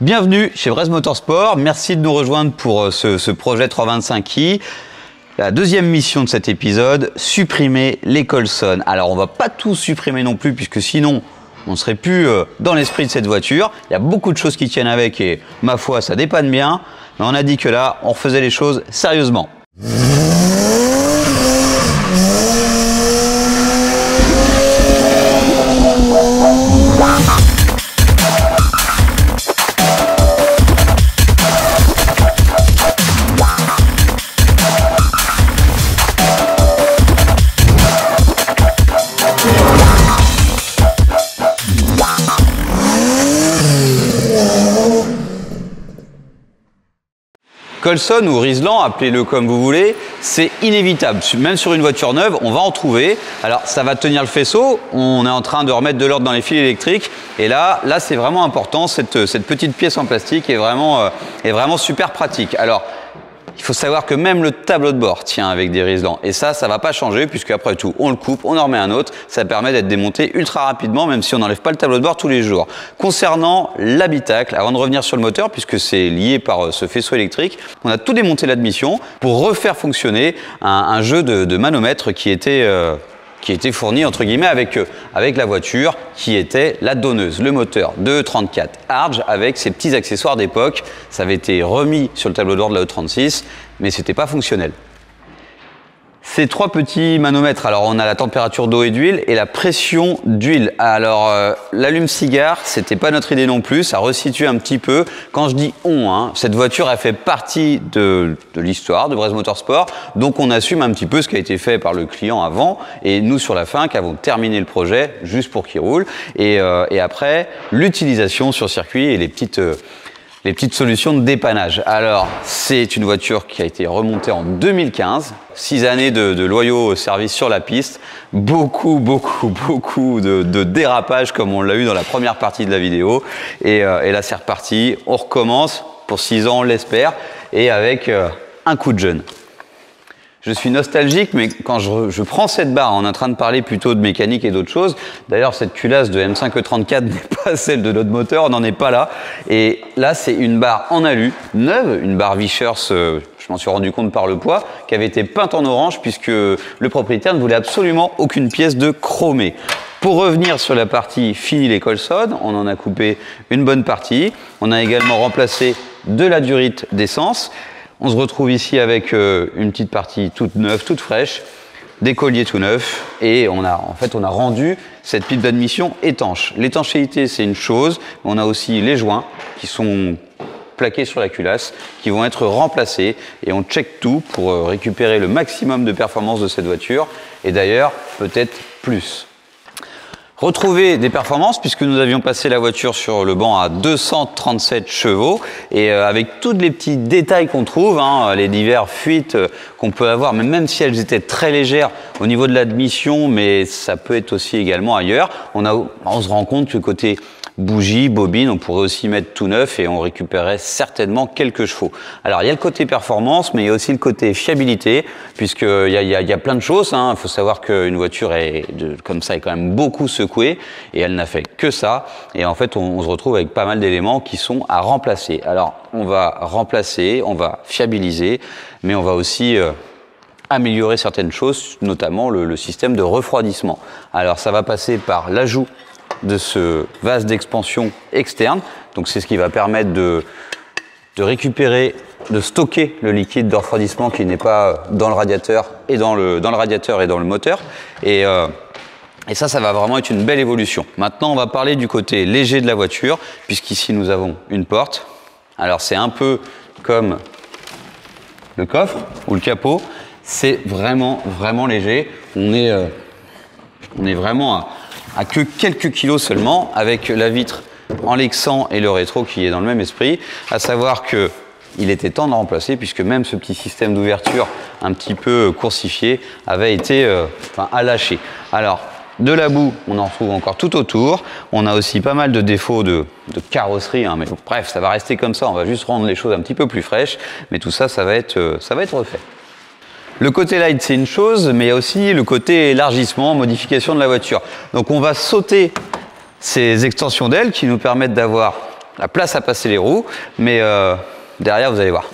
Bienvenue chez Brest Motorsport, merci de nous rejoindre pour ce projet 325i. La deuxième mission de cet épisode, supprimer les Colson. Alors on va pas tout supprimer non plus puisque sinon on ne serait plus dans l'esprit de cette voiture. Il y a beaucoup de choses qui tiennent avec et ma foi ça dépanne bien. Mais on a dit que là on refaisait les choses sérieusement. Colson ou Riesland, appelez-le comme vous voulez, c'est inévitable. Même sur une voiture neuve, on va en trouver. Alors, ça va tenir le faisceau. On est en train de remettre de l'ordre dans les fils électriques. Et là c'est vraiment important. Cette petite pièce en plastique est vraiment super pratique. Alors, il faut savoir que même le tableau de bord tient avec des Riesland. Et ça va pas changer puisque après tout, on le coupe, on en remet un autre. Ça permet d'être démonté ultra rapidement, même si on n'enlève pas le tableau de bord tous les jours. Concernant l'habitacle, avant de revenir sur le moteur, puisque c'est lié par ce faisceau électrique, on a tout démonté l'admission pour refaire fonctionner un jeu de manomètres qui était fourni entre guillemets avec la voiture qui était la donneuse, le moteur 234 Arge avec ses petits accessoires d'époque. Ça avait été remis sur le tableau de bord de la E36 mais c'était pas fonctionnel. Ces trois petits manomètres, alors on a la température d'eau et d'huile et la pression d'huile. Alors l'allume-cigare, c'était pas notre idée non plus, ça resitue un petit peu. Quand je dis on, cette voiture a fait partie de l'histoire de Brest Motorsport, donc on assume un petit peu ce qui a été fait par le client avant et nous sur la fin qui avons terminé le projet juste pour qu'il roule. Et après, l'utilisation sur circuit et les petites solutions de dépannage. Alors, c'est une voiture qui a été remontée en 2015. 6 années de loyaux services sur la piste. Beaucoup de dérapages comme on l'a eu dans la première partie de la vidéo. Et là, c'est reparti. On recommence pour 6 ans, on l'espère. Et avec un coup de jeune. Je suis nostalgique, mais quand je prends cette barre, on est en train de parler plutôt de mécanique et d'autres choses. D'ailleurs, cette culasse de M5E34 n'est pas celle de notre moteur, on n'en est pas là. Et là, c'est une barre en alu, neuve, une barre Vichers, je m'en suis rendu compte par le poids, qui avait été peinte en orange puisque le propriétaire ne voulait absolument aucune pièce de chromé. Pour revenir sur la partie fini les Colson, on en a coupé une bonne partie. On a également remplacé de la durite d'essence. On se retrouve ici avec une petite partie toute neuve, toute fraîche, des colliers tout neufs et on a rendu cette pipe d'admission étanche. L'étanchéité, c'est une chose, mais on a aussi les joints qui sont plaqués sur la culasse, qui vont être remplacés et on check tout pour récupérer le maximum de performance de cette voiture et d'ailleurs peut-être plus. Retrouver des performances puisque nous avions passé la voiture sur le banc à 237 chevaux et avec tous les petits détails qu'on trouve, les diverses fuites qu'on peut avoir, mais même si elles étaient très légères au niveau de l'admission, mais ça peut être aussi également ailleurs, on se rend compte que côté bougie, bobine, on pourrait aussi mettre tout neuf et on récupérerait certainement quelques chevaux. Alors il y a le côté performance, mais il y a aussi le côté fiabilité, puisqu'il y a plein de choses. Il faut savoir qu'une voiture comme ça est quand même beaucoup secouée et elle n'a fait que ça. Et en fait, on se retrouve avec pas mal d'éléments qui sont à remplacer. Alors on va remplacer, on va fiabiliser, mais on va aussi améliorer certaines choses, notamment le système de refroidissement. Alors ça va passer par l'ajout de ce vase d'expansion externe. Donc c'est ce qui va permettre de récupérer, de stocker le liquide de refroidissement qui n'est pas dans le radiateur et dans le moteur. Et ça va vraiment être une belle évolution. Maintenant, on va parler du côté léger de la voiture, puisqu'ici nous avons une porte. Alors c'est un peu comme le coffre ou le capot. C'est vraiment léger. On est vraiment à que quelques kilos seulement, avec la vitre en Lexan et le rétro qui est dans le même esprit, à savoir que il était temps de remplacer puisque même ce petit système d'ouverture un petit peu coursifié avait été à lâcher. Alors de la boue, on en retrouve encore tout autour. On a aussi pas mal de défauts de carrosserie, mais bref, ça va rester comme ça. On va juste rendre les choses un petit peu plus fraîches, mais tout ça, ça va être refait. Le côté light, c'est une chose, mais il y a aussi le côté élargissement, modification de la voiture. Donc on va sauter ces extensions d'ailes qui nous permettent d'avoir la place à passer les roues, mais derrière, vous allez voir.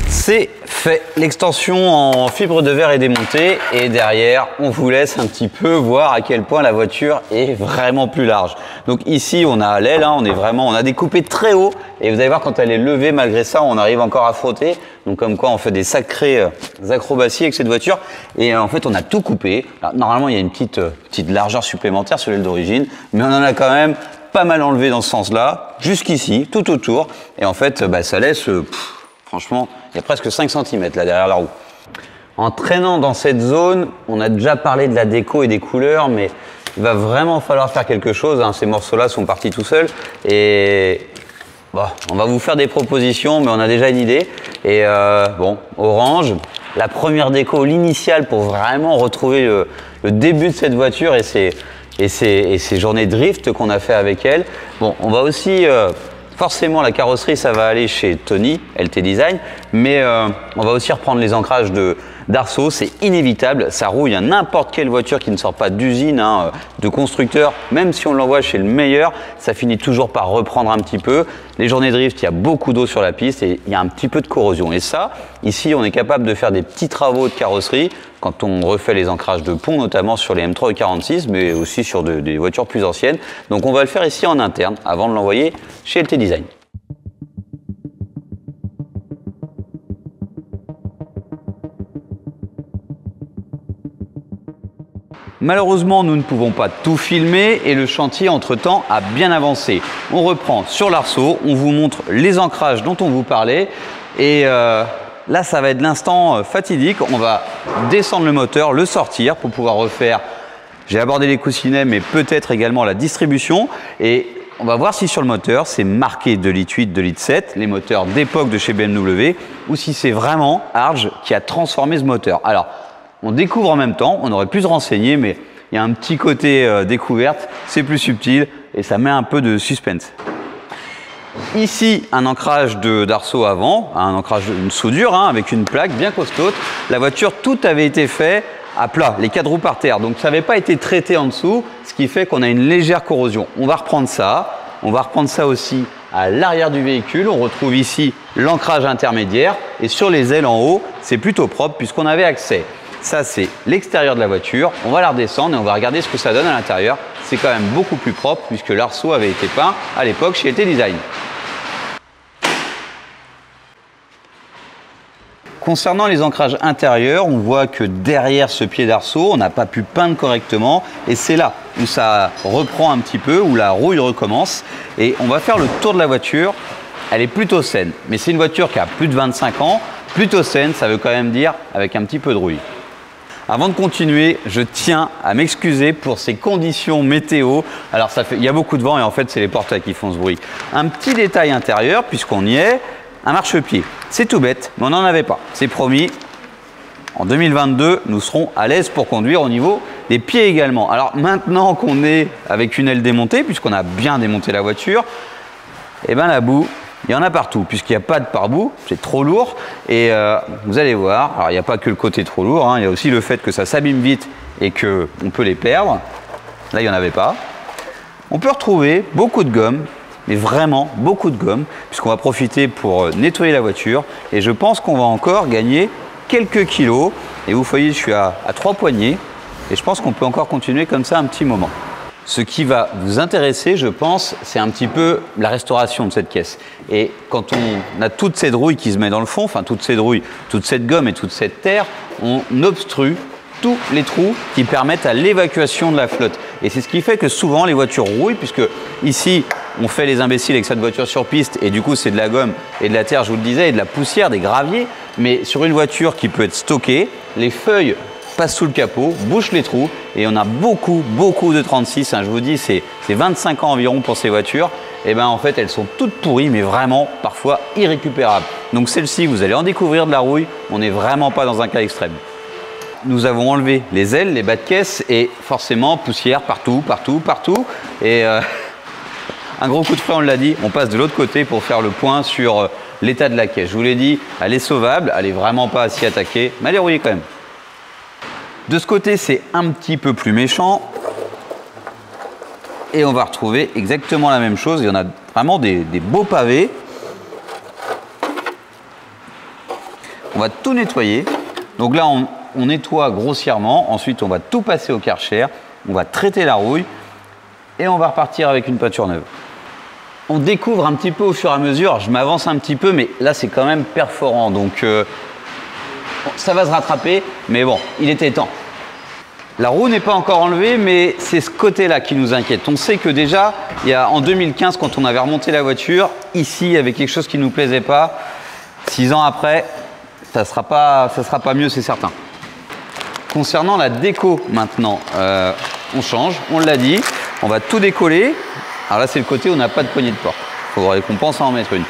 C'est fait, l'extension en fibre de verre est démontée et derrière on vous laisse un petit peu voir à quel point la voiture est vraiment plus large. Donc ici on a l'aile, hein, on a découpé très haut et vous allez voir quand elle est levée, malgré ça on arrive encore à frotter. Donc comme quoi on fait des sacrées acrobaties avec cette voiture et en fait on a tout coupé. Alors, normalement il y a une petite largeur supplémentaire sur l'aile d'origine, mais on en a quand même pas mal enlevé dans ce sens-là, jusqu'ici, tout autour, et en fait ça laisse... franchement, il y a presque 5 cm là derrière la roue. En traînant dans cette zone, on a déjà parlé de la déco et des couleurs, mais il va vraiment falloir faire quelque chose. Hein. Ces morceaux-là sont partis tout seuls. Et bon, on va vous faire des propositions, mais on a déjà une idée. Et bon, orange, la première déco, l'initiale pour vraiment retrouver le début de cette voiture et ces journées drift qu'on a fait avec elle. Bon, on va aussi... forcément, la carrosserie, ça va aller chez Tony, LT Design, mais on va aussi reprendre les ancrages d'Arceau, c'est inévitable, ça rouille à n'importe quelle voiture qui ne sort pas d'usine, hein, de constructeur, même si on l'envoie chez le meilleur, ça finit toujours par reprendre un petit peu. Les journées drift, il y a beaucoup d'eau sur la piste et il y a un petit peu de corrosion. Et ça, ici, on est capable de faire des petits travaux de carrosserie quand on refait les ancrages de pont, notamment sur les M3 et 46, mais aussi sur des voitures plus anciennes. Donc on va le faire ici en interne avant de l'envoyer chez LT Design. Malheureusement, nous ne pouvons pas tout filmer et le chantier entre-temps a bien avancé. On reprend sur l'Arceau, on vous montre les ancrages dont on vous parlait et là, ça va être l'instant fatidique. On va descendre le moteur, le sortir pour pouvoir refaire, j'ai abordé les coussinets, mais peut-être également la distribution et on va voir si sur le moteur, c'est marqué 2,8 litres, 2,7 litres, les moteurs d'époque de chez BMW ou si c'est vraiment Arge qui a transformé ce moteur. Alors, on découvre en même temps, on aurait pu se renseigner, mais il y a un petit côté découverte, c'est plus subtil et ça met un peu de suspense. Ici, un ancrage d'Arceau avant, un ancrage, une soudure hein, avec une plaque bien costaud. La voiture, tout avait été fait à plat, les 4 roues par terre, donc ça n'avait pas été traité en dessous, ce qui fait qu'on a une légère corrosion. On va reprendre ça aussi à l'arrière du véhicule. On retrouve ici l'ancrage intermédiaire et sur les ailes en haut, c'est plutôt propre puisqu'on avait accès. Ça, c'est l'extérieur de la voiture. On va la redescendre et on va regarder ce que ça donne à l'intérieur. C'est quand même beaucoup plus propre puisque l'Arceau avait été peint à l'époque chez LT Design. Concernant les ancrages intérieurs, on voit que derrière ce pied d'Arceau, on n'a pas pu peindre correctement et c'est là où ça reprend un petit peu, où la rouille recommence et on va faire le tour de la voiture. Elle est plutôt saine, mais c'est une voiture qui a plus de 25 ans. Plutôt saine, ça veut quand même dire avec un petit peu de rouille. Avant de continuer, je tiens à m'excuser pour ces conditions météo. Alors il y a beaucoup de vent et en fait c'est les portails qui font ce bruit. Un petit détail intérieur, puisqu'on y est, un marchepied. C'est tout bête, mais on n'en avait pas. C'est promis, en 2022, nous serons à l'aise pour conduire au niveau des pieds également. Alors maintenant qu'on est avec une aile démontée, puisqu'on a bien démonté la voiture, et bien la boue, il y en a partout, puisqu'il n'y a pas de pare-boue, c'est trop lourd. Et vous allez voir, alors il n'y a pas que le côté trop lourd, hein, il y a aussi le fait que ça s'abîme vite et qu'on peut les perdre. Là, il n'y en avait pas. On peut retrouver beaucoup de gomme, mais vraiment beaucoup de gomme, puisqu'on va profiter pour nettoyer la voiture. Et je pense qu'on va encore gagner quelques kilos. Et vous voyez, je suis à 3 poignées. Et je pense qu'on peut encore continuer comme ça un petit moment. Ce qui va vous intéresser, je pense, c'est un petit peu la restauration de cette caisse. Et quand on a toute cette rouille qui se met dans le fond, enfin toute cette rouille, toute cette gomme et toute cette terre, on obstrue tous les trous qui permettent à l'évacuation de la flotte. Et c'est ce qui fait que souvent les voitures rouillent, puisque ici, on fait les imbéciles avec cette voiture sur piste, et du coup, c'est de la gomme et de la terre, je vous le disais, et de la poussière, des graviers. Mais sur une voiture qui peut être stockée, les feuilles passe sous le capot, bouche les trous et on a beaucoup de 36, hein, je vous dis c'est 25 ans environ pour ces voitures et ben en fait elles sont toutes pourries mais vraiment parfois irrécupérables. Donc celle-ci vous allez en découvrir de la rouille, on n'est vraiment pas dans un cas extrême. Nous avons enlevé les ailes, les bas de caisse et forcément poussière partout et un gros coup de fouet, on l'a dit, on passe de l'autre côté pour faire le point sur l'état de la caisse. Je vous l'ai dit, elle est sauvable, elle est vraiment pas à s'y attaquer, mais elle est rouillée quand même. De ce côté, c'est un petit peu plus méchant. Et on va retrouver exactement la même chose. Il y en a vraiment des beaux pavés. On va tout nettoyer. Donc là, on nettoie grossièrement. Ensuite, on va tout passer au Karcher. On va traiter la rouille. Et on va repartir avec une peinture neuve. On découvre un petit peu au fur et à mesure. Je m'avance un petit peu, mais là, c'est quand même perforant. Donc, ça va se rattraper. Mais bon, il était temps. La roue n'est pas encore enlevée, mais c'est ce côté-là qui nous inquiète. On sait que déjà, en 2015, quand on avait remonté la voiture, ici, il y avait quelque chose qui ne nous plaisait pas. 6 ans après, ça sera pas mieux, c'est certain. Concernant la déco maintenant, on change, on l'a dit, on va tout décoller. Alors là, c'est le côté où on n'a pas de poignée de porte. Il faudrait qu'on pense à en mettre une.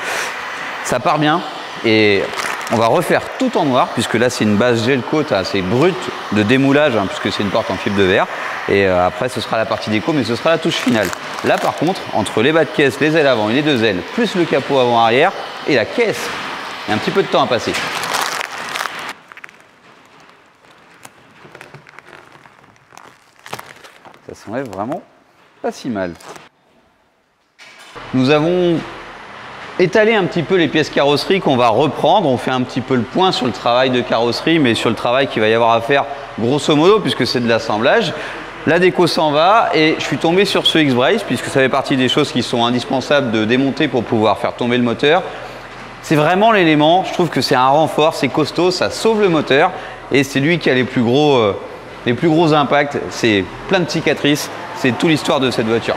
Ça part bien et on va refaire tout en noir, puisque là c'est une base gel coat assez brute de démoulage, puisque c'est une porte en fibre de verre. Et après ce sera la partie déco, mais ce sera la touche finale. Là par contre, entre les bas de caisse, les ailes avant et les deux ailes, plus le capot avant-arrière et la caisse, il y a un petit peu de temps à passer. Ça s'enlève vraiment pas si mal. Nous avons étaler un petit peu les pièces carrosserie qu'on va reprendre. On fait un petit peu le point sur le travail de carrosserie, mais sur le travail qu'il va y avoir à faire grosso modo, puisque c'est de l'assemblage. La déco s'en va et je suis tombé sur ce X-Brace, puisque ça fait partie des choses qui sont indispensables de démonter pour pouvoir faire tomber le moteur. C'est vraiment l'élément, je trouve que c'est un renfort, c'est costaud, ça sauve le moteur et c'est lui qui a les plus gros impacts. C'est plein de cicatrices, c'est toute l'histoire de cette voiture.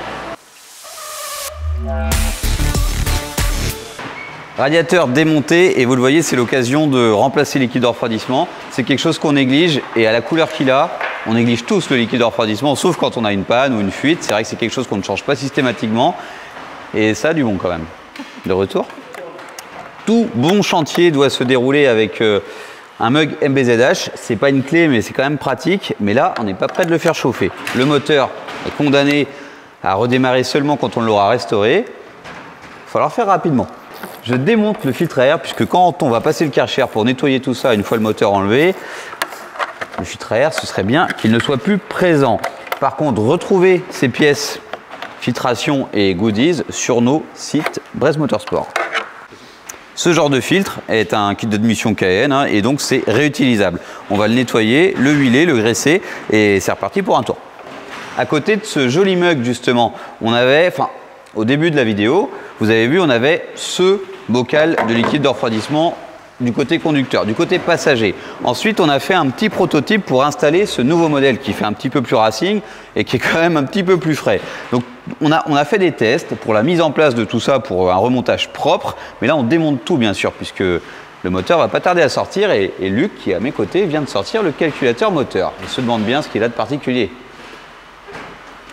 Radiateur démonté et vous le voyez, c'est l'occasion de remplacer le liquide de refroidissement. C'est quelque chose qu'on néglige et à la couleur qu'il a, on néglige tous le liquide de refroidissement, sauf quand on a une panne ou une fuite. C'est vrai que c'est quelque chose qu'on ne change pas systématiquement et ça a du bon quand même. De retour. Tout bon chantier doit se dérouler avec un mug MBZH. C'est pas une clé mais c'est quand même pratique. Mais là, on n'est pas prêt de le faire chauffer. Le moteur est condamné à redémarrer seulement quand on l'aura restauré. Il va falloir faire rapidement. Je démonte le filtre à air puisque quand on va passer le Karcher pour nettoyer tout ça une fois le moteur enlevé, le filtre à air, ce serait bien qu'il ne soit plus présent. Par contre, retrouvez ces pièces filtration et goodies sur nos sites Brest Motorsport. Ce genre de filtre est un kit d'admission KN et donc c'est réutilisable. On va le nettoyer, le huiler, le graisser et c'est reparti pour un tour. À côté de ce joli mug justement, on avait, au début de la vidéo, vous avez vu, on avait ce bocal de liquide de refroidissement du côté conducteur, du côté passager. Ensuite, on a fait un petit prototype pour installer ce nouveau modèle qui fait un petit peu plus racing et qui est quand même un petit peu plus frais. Donc, on a fait des tests pour la mise en place de tout ça pour un remontage propre. Mais là, on démonte tout, bien sûr, puisque le moteur va pas tarder à sortir. Et Luc, qui est à mes côtés, vient de sortir le calculateur moteur. Il se demande bien ce qu'il a de particulier.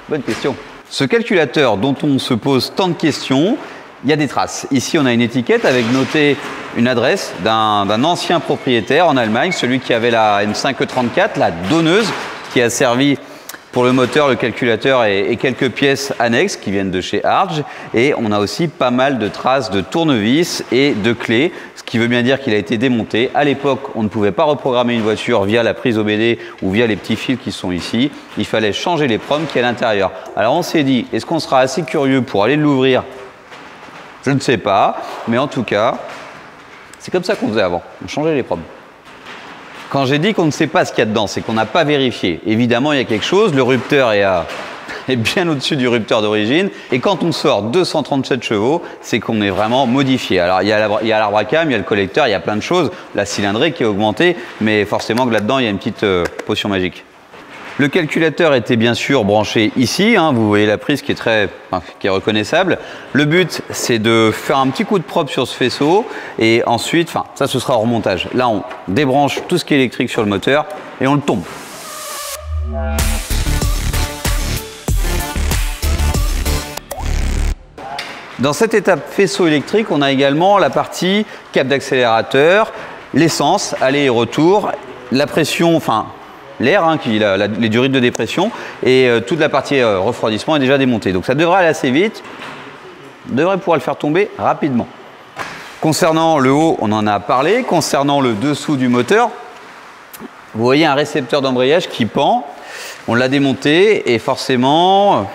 Bonne question. Ce calculateur dont on se pose tant de questions, il y a des traces. Ici, on a une étiquette avec noté une adresse d'un ancien propriétaire en Allemagne, celui qui avait la M5E34, la donneuse, qui a servi pour le moteur, le calculateur et quelques pièces annexes qui viennent de chez Arge. Et on a aussi pas mal de traces de tournevis et de clés, ce qui veut bien dire qu'il a été démonté. À l'époque, on ne pouvait pas reprogrammer une voiture via la prise OBD ou via les petits fils qui sont ici. Il fallait changer les proms qui est à l'intérieur. Alors on s'est dit, est-ce qu'on sera assez curieux pour aller l'ouvrir? Je ne sais pas, mais en tout cas, c'est comme ça qu'on faisait avant. On changeait les proms. Quand j'ai dit qu'on ne sait pas ce qu'il y a dedans, c'est qu'on n'a pas vérifié. Évidemment, il y a quelque chose. Le rupteur est bien au-dessus du rupteur d'origine. Et quand on sort 237 chevaux, c'est qu'on est vraiment modifié. Alors, il y a l'arbre à cam, il y a le collecteur, il y a plein de choses. La cylindrée qui est augmentée, mais forcément que là-dedans, il y a une petite potion magique. Le calculateur était bien sûr branché ici, vous voyez la prise qui est reconnaissable. Le but, c'est de faire un petit coup de propre sur ce faisceau et ensuite, ça ce sera au remontage. Là, on débranche tout ce qui est électrique sur le moteur et on le tombe. Dans cette étape faisceau électrique, on a également la partie cap d'accélérateur, l'essence, aller et retour, la pression, l'air, les durites de dépression et toute la partie refroidissement est déjà démontée. Donc ça devrait aller assez vite, on devrait pouvoir le faire tomber rapidement. Concernant le haut, on en a parlé. Concernant le dessous du moteur, vous voyez un récepteur d'embrayage qui pend. On l'a démonté et forcément,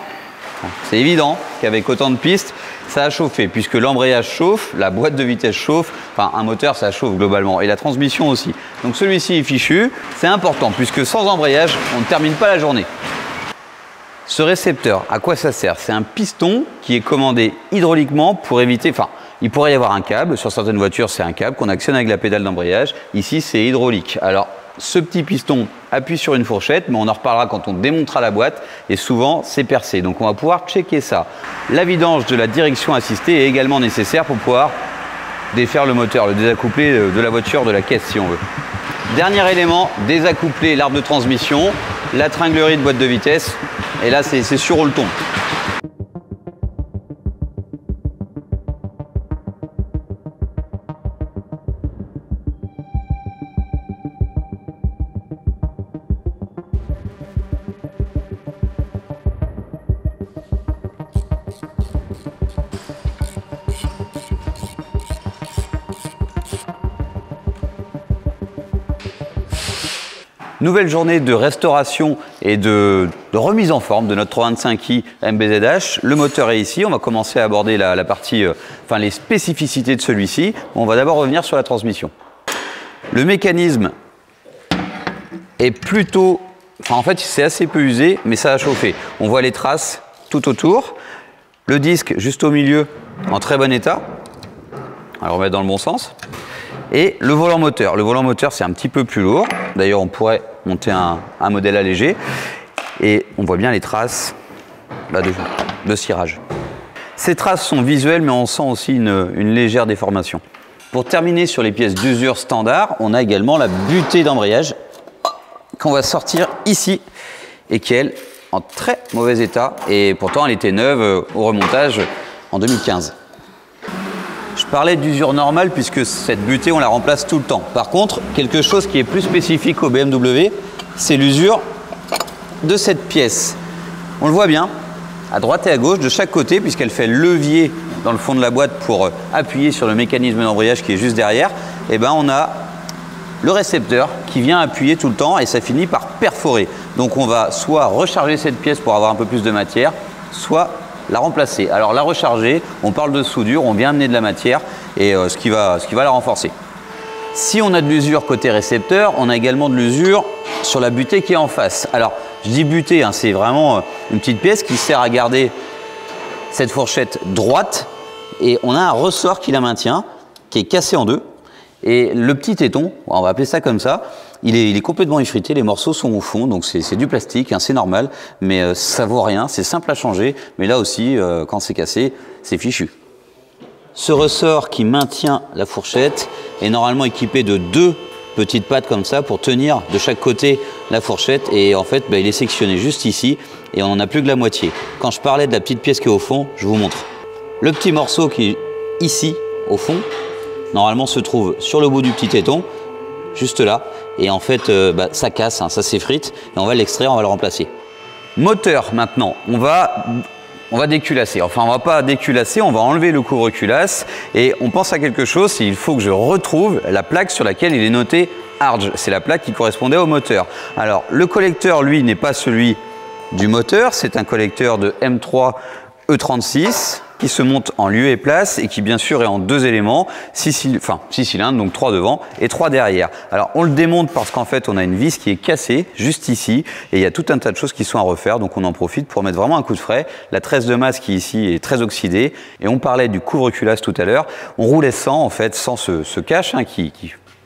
c'est évident qu'avec autant de pistes, ça a chauffé puisque l'embrayage chauffe, la boîte de vitesse chauffe, enfin un moteur ça chauffe globalement et la transmission aussi. Donc celui-ci est fichu, c'est important puisque sans embrayage, on ne termine pas la journée. Ce récepteur, à quoi ça sert? C'est un piston qui est commandé hydrauliquement pour éviter, enfin il pourrait y avoir un câble, sur certaines voitures c'est un câble qu'on actionne avec la pédale d'embrayage, ici c'est hydraulique. Alors ce petit piston appuie sur une fourchette, mais on en reparlera quand on démontera la boîte, et souvent c'est percé. Donc on va pouvoir checker ça. La vidange de la direction assistée est également nécessaire pour pouvoir défaire le moteur, le désaccoupler de la voiture, de la caisse si on veut. Dernier élément, désaccoupler l'arbre de transmission, la tringlerie de boîte de vitesse, et là c'est sur le ton. Nouvelle journée de restauration et de remise en forme de notre 325i MBZH. Le moteur est ici. On va commencer à aborder la partie, enfin les spécificités de celui-ci. On va d'abord revenir sur la transmission. Le mécanisme est plutôt, enfin en fait c'est assez peu usé, mais ça a chauffé. On voit les traces tout autour. Le disque juste au milieu en très bon état. Alors on va mettre dans le bon sens. Et le volant moteur. Le volant moteur c'est un petit peu plus lourd. D'ailleurs on pourrait monter un modèle allégé. Et on voit bien les traces là de cirage. Ces traces sont visuelles mais on sent aussi une légère déformation. Pour terminer sur les pièces d'usure standard, on a également la butée d'embrayage qu'on va sortir ici et qui est elle en très mauvais état. Et pourtant elle était neuve au remontage en 2015. Je parlais d'usure normale puisque cette butée on la remplace tout le temps. Par contre, quelque chose qui est plus spécifique au BMW, c'est l'usure de cette pièce. On le voit bien, à droite et à gauche, de chaque côté, puisqu'elle fait levier dans le fond de la boîte pour appuyer sur le mécanisme d'embrayage qui est juste derrière. Et ben on a le récepteur qui vient appuyer tout le temps et ça finit par perforer. Donc on va soit recharger cette pièce pour avoir un peu plus de matière, soit la remplacer. Alors la recharger, on parle de soudure, on vient amener de la matière et ce qui va la renforcer. Si on a de l'usure côté récepteur, on a également de l'usure sur la butée qui est en face. Alors je dis butée, hein, c'est vraiment une petite pièce qui sert à garder cette fourchette droite et on a un ressort qui la maintient, qui est cassé en deux. Et le petit téton, on va appeler ça comme ça, il est complètement effrité, les morceaux sont au fond, donc c'est du plastique, hein, c'est normal, mais ça vaut rien, c'est simple à changer, mais là aussi, quand c'est cassé, c'est fichu. Ce ressort qui maintient la fourchette est normalement équipé de deux petites pattes comme ça pour tenir de chaque côté la fourchette et en fait, il est sectionné juste ici et on n'en a plus que la moitié. Quand je parlais de la petite pièce qui est au fond, je vous montre. Le petit morceau qui est ici, au fond, normalement se trouve sur le bout du petit téton, juste là, et en fait ça casse, hein, ça s'effrite, et on va l'extraire, on va le remplacer. Moteur maintenant, on va déculasser, enfin on va pas déculasser, on va enlever le couvre-culasse, et on pense à quelque chose, c'est il faut que je retrouve la plaque sur laquelle il est noté Arge, c'est la plaque qui correspondait au moteur. Alors le collecteur lui n'est pas celui du moteur, c'est un collecteur de M3 E36, qui se monte en lieu et place et qui bien sûr est en deux éléments, 6 cylindres, donc 3 devant et 3 derrière. Alors on le démonte parce qu'en fait on a une vis qui est cassée juste ici et il y a tout un tas de choses qui sont à refaire, donc on en profite pour mettre vraiment un coup de frais. La tresse de masse qui ici est très oxydée et on parlait du couvre-culasse tout à l'heure, on roulait sans en fait, sans ce cache hein,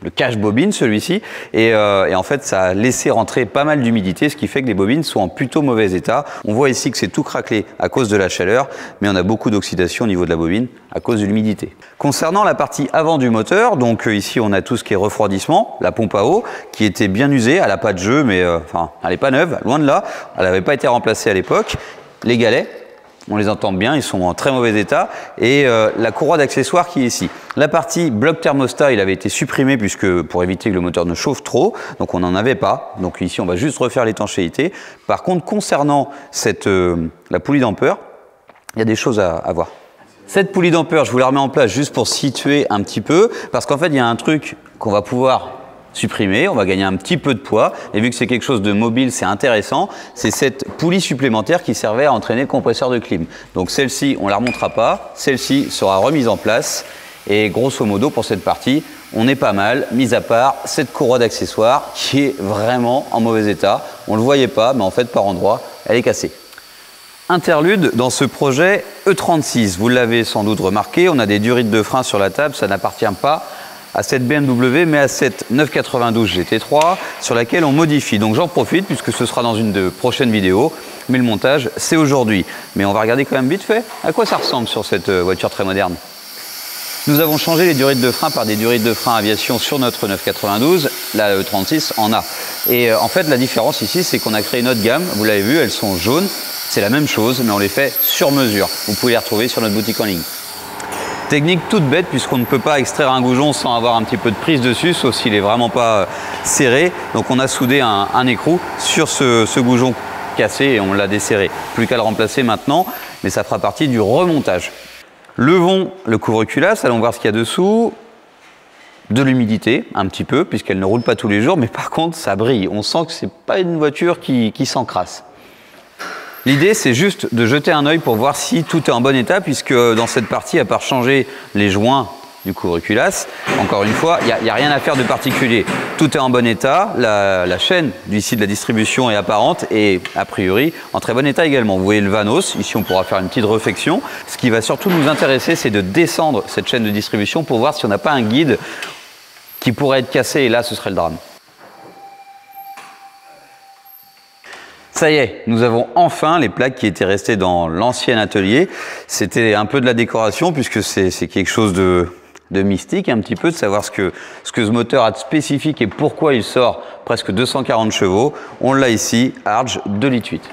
le cache bobine celui-ci et en fait ça a laissé rentrer pas mal d'humidité, ce qui fait que les bobines sont en plutôt mauvais état. On voit ici que c'est tout craquelé à cause de la chaleur, mais on a beaucoup d'oxydation au niveau de la bobine à cause de l'humidité. Concernant la partie avant du moteur, donc ici on a tout ce qui est refroidissement, la pompe à eau qui était bien usée, elle n'a pas de jeu mais elle n'est pas neuve, loin de là, elle n'avait pas été remplacée à l'époque. Les galets, on les entend bien, ils sont en très mauvais état. Et la courroie d'accessoires qui est ici. La partie bloc thermostat, il avait été supprimé puisque pour éviter que le moteur ne chauffe trop. Donc on n'en avait pas. Donc ici, on va juste refaire l'étanchéité. Par contre, concernant la poulie d'ampeur, il y a des choses à voir. Cette poulie dampeur, je vous la remets en place juste pour situer un petit peu, parce qu'en fait, il y a un truc qu'on va pouvoir supprimer, on va gagner un petit peu de poids, et vu que c'est quelque chose de mobile, c'est intéressant, c'est cette poulie supplémentaire qui servait à entraîner le compresseur de clim. Donc celle-ci, on ne la remontera pas, celle-ci sera remise en place, et grosso modo, pour cette partie, on est pas mal, mis à part cette courroie d'accessoires qui est vraiment en mauvais état. On ne le voyait pas, mais en fait, par endroits, elle est cassée. Interlude dans ce projet E36, vous l'avez sans doute remarqué, on a des durites de frein sur la table, ça n'appartient pas à cette BMW mais à cette 992 GT3 sur laquelle on modifie. Donc j'en profite puisque ce sera dans une de prochaines vidéos, mais le montage c'est aujourd'hui. Mais on va regarder quand même vite fait à quoi ça ressemble sur cette voiture très moderne. Nous avons changé les durites de frein par des durites de frein aviation sur notre 992, la E36 en a. Et en fait la différence ici c'est qu'on a créé une autre gamme, vous l'avez vu, elles sont jaunes. C'est la même chose, mais on les fait sur mesure. Vous pouvez les retrouver sur notre boutique en ligne. Technique toute bête, puisqu'on ne peut pas extraire un goujon sans avoir un petit peu de prise dessus, sauf s'il n'est vraiment pas serré. Donc on a soudé un écrou sur ce goujon cassé et on l'a desserré. Plus qu'à le remplacer maintenant, mais ça fera partie du remontage. Levons le couvre-culasse, allons voir ce qu'il y a dessous. De l'humidité, un petit peu, puisqu'elle ne roule pas tous les jours, mais par contre ça brille. On sent que ce n'est pas une voiture qui s'encrasse. L'idée, c'est juste de jeter un œil pour voir si tout est en bon état, puisque dans cette partie, à part changer les joints du couvre-culasse, encore une fois, il n'y a rien à faire de particulier. Tout est en bon état, la chaîne ici de la distribution est apparente et a priori en très bon état également. Vous voyez le Vanos, ici on pourra faire une petite réflexion. Ce qui va surtout nous intéresser, c'est de descendre cette chaîne de distribution pour voir si on n'a pas un guide qui pourrait être cassé, et là ce serait le drame. Ça y est, nous avons enfin les plaques qui étaient restées dans l'ancien atelier. C'était un peu de la décoration puisque c'est quelque chose de mystique un petit peu, de savoir ce que ce moteur a de spécifique et pourquoi il sort presque 240 chevaux. On l'a ici, Arge 2,8 litres.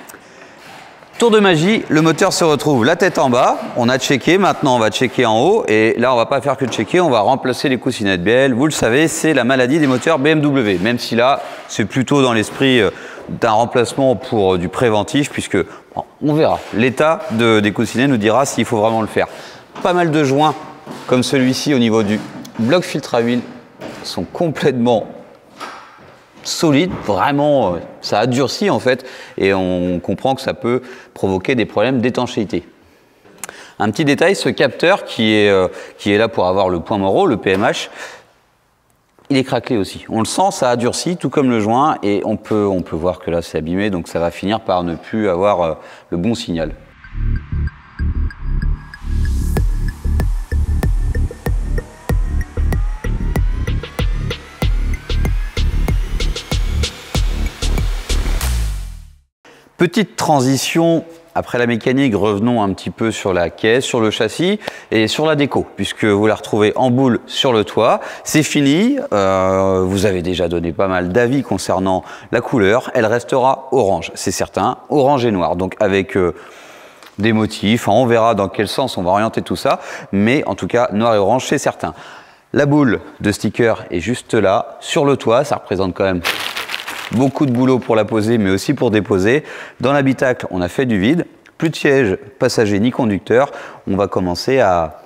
Tour de magie, le moteur se retrouve la tête en bas, on a checké, maintenant on va checker en haut et là on va pas faire que checker, on va remplacer les coussinettes BL. Vous le savez, c'est la maladie des moteurs BMW, même si là c'est plutôt dans l'esprit d'un remplacement pour du préventif puisque bon, on verra. L'état des coussinets nous dira s'il faut vraiment le faire. Pas mal de joints comme celui-ci au niveau du bloc filtre à huile sont complètement solide, vraiment, ça a durci en fait, et on comprend que ça peut provoquer des problèmes d'étanchéité. Un petit détail, ce capteur qui est là pour avoir le point Moreau, le PMH, il est craquelé aussi. On le sent, ça a durci, tout comme le joint, et on peut voir que là c'est abîmé, donc ça va finir par ne plus avoir le bon signal. Petite transition, après la mécanique, revenons un petit peu sur la caisse, sur le châssis et sur la déco, puisque vous la retrouvez en boule sur le toit. C'est fini, vous avez déjà donné pas mal d'avis concernant la couleur, elle restera orange, c'est certain, orange et noir, donc avec des motifs, on verra dans quel sens on va orienter tout ça, mais en tout cas noir et orange c'est certain. La boule de sticker est juste là, sur le toit, ça représente quand même beaucoup de boulot pour la poser, mais aussi pour déposer. Dans l'habitacle, on a fait du vide. Plus de siège passager ni conducteur. On va commencer à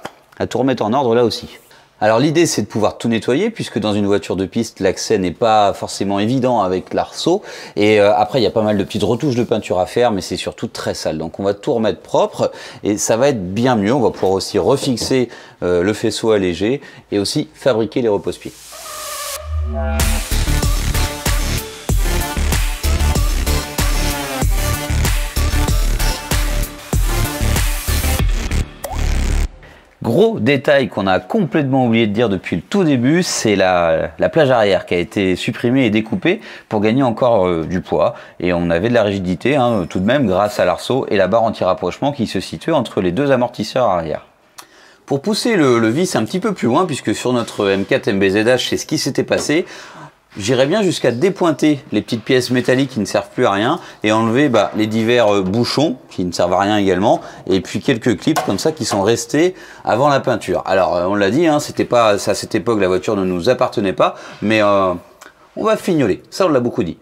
tout remettre en ordre là aussi. Alors l'idée, c'est de pouvoir tout nettoyer, puisque dans une voiture de piste, l'accès n'est pas forcément évident avec l'arceau. Et après, il y a pas mal de petites retouches de peinture à faire, mais c'est surtout très sale. Donc on va tout remettre propre, et ça va être bien mieux. On va pouvoir aussi refixer le faisceau allégé, et aussi fabriquer les repose-pieds. Gros détail qu'on a complètement oublié de dire depuis le tout début, c'est la plage arrière qui a été supprimée et découpée pour gagner encore du poids. Et on avait de la rigidité tout de même grâce à l'arceau et la barre anti-rapprochement qui se situait entre les deux amortisseurs arrière. Pour pousser le vis un petit peu plus loin, puisque sur notre M4 MBZH c'est ce qui s'était passé, j'irais bien jusqu'à dépointer les petites pièces métalliques qui ne servent plus à rien et enlever les divers bouchons qui ne servent à rien également, et puis quelques clips comme ça qui sont restés avant la peinture. Alors on l'a dit, c'était pas à cette époque, la voiture ne nous appartenait pas, mais on va fignoler, ça on l'a beaucoup dit.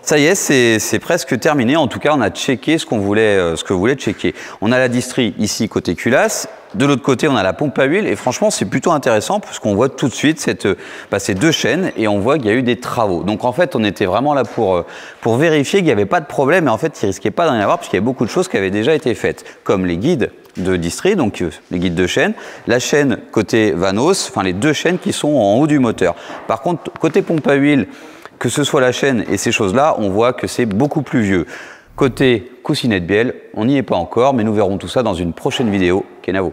Ça y est, c'est presque terminé. En tout cas, on a checké ce qu'on voulait, ce que voulait checker. On a la distrie ici côté culasse. De l'autre côté, on a la pompe à huile. Et franchement, c'est plutôt intéressant puisqu'on voit tout de suite ces deux chaînes et on voit qu'il y a eu des travaux. Donc en fait, on était vraiment là pour vérifier qu'il n'y avait pas de problème. Et en fait, il risquait pas d'en y avoir puisqu'il y avait beaucoup de choses qui avaient déjà été faites, comme les guides de distrie, donc les guides de chaîne, la chaîne côté Vanos, enfin les deux chaînes qui sont en haut du moteur. Par contre, côté pompe à huile, que ce soit la chaîne et ces choses-là, on voit que c'est beaucoup plus vieux. Côté coussinet de bielle, on n'y est pas encore, mais nous verrons tout ça dans une prochaine vidéo. Kenavo.